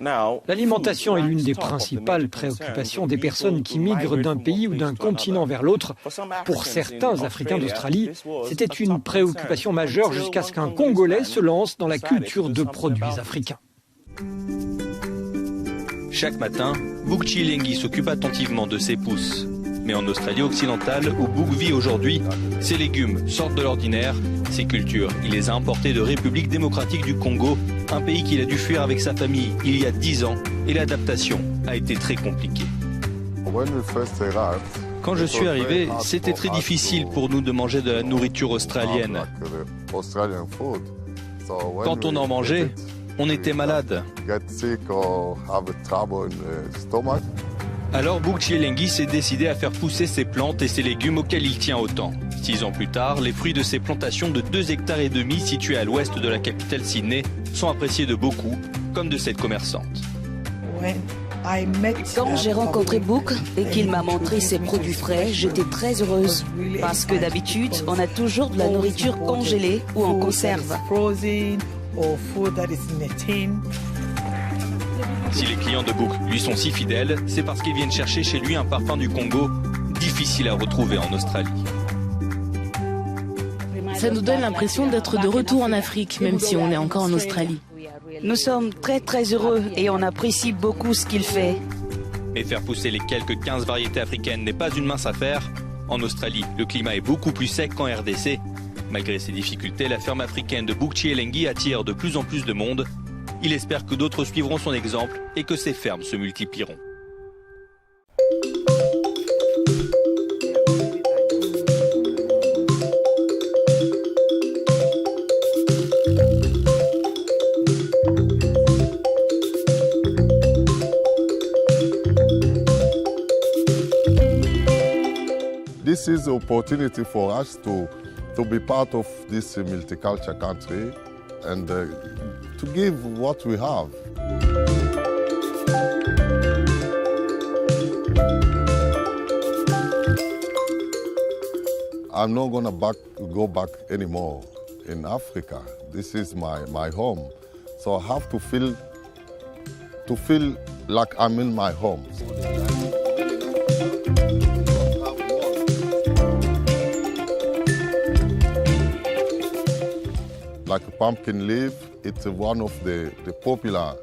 L'alimentation est l'une des principales préoccupations des personnes qui migrent d'un pays ou d'un continent vers l'autre. Pour certains Africains d'Australie, c'était une préoccupation majeure jusqu'à ce qu'un Congolais se lance dans la culture de produits africains. Chaque matin, Bouk Chilengi s'occupe attentivement de ses pousses. Mais en Australie occidentale, où Bouk vit aujourd'hui, ses légumes sortent de l'ordinaire. Ses cultures, il les a importés de République démocratique du Congo, un pays qu'il a dû fuir avec sa famille il y a 10 ans, et l'adaptation a été très compliquée. Quand je suis arrivé, c'était très difficile pour nous de manger de la nourriture australienne. Quand on en mangeait, on était malade. Alors Bouk Chilengi s'est décidé à faire pousser ses plantes et ses légumes auxquels il tient autant. 6 ans plus tard, les fruits de ses plantations de 2,5 hectares situées à l'ouest de la capitale Sydney sont appréciés de beaucoup, comme de cette commerçante. Quand j'ai rencontré Bouk et qu'il m'a montré ses produits frais, j'étais très heureuse. Parce que d'habitude, on a toujours de la nourriture congelée ou en conserve. Si les clients de Bouk lui sont si fidèles, c'est parce qu'ils viennent chercher chez lui un parfum du Congo, difficile à retrouver en Australie. Ça nous donne l'impression d'être de retour en Afrique, même si on est encore en Australie. Nous sommes très heureux et on apprécie beaucoup ce qu'il fait. Mais faire pousser les quelques 15 variétés africaines n'est pas une mince affaire. En Australie, le climat est beaucoup plus sec qu'en RDC. Malgré ces difficultés, la ferme africaine de Bouk Chilengi attire de plus en plus de monde. Il espère que d'autres suivront son exemple et que ces fermes se multiplieront. This is an opportunity for us to be part of this multicultural country and to give what we have. I'm not going to go back anymore in Africa. This is my home. So I have to feel like I'm in my home. Like a pumpkin leaf, it's one of the popular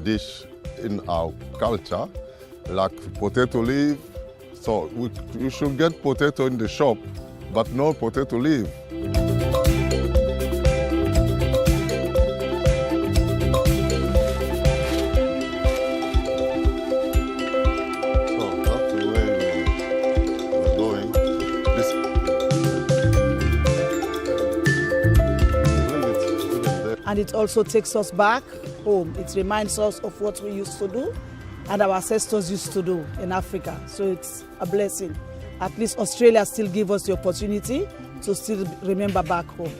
dish in our culture. Like potato leaf, so you should get potato in the shop, but no potato leaf. And it also takes us back home. It reminds us of what we used to do and our ancestors used to do in Africa. So it's a blessing. At least Australia still gives us the opportunity to still remember back home.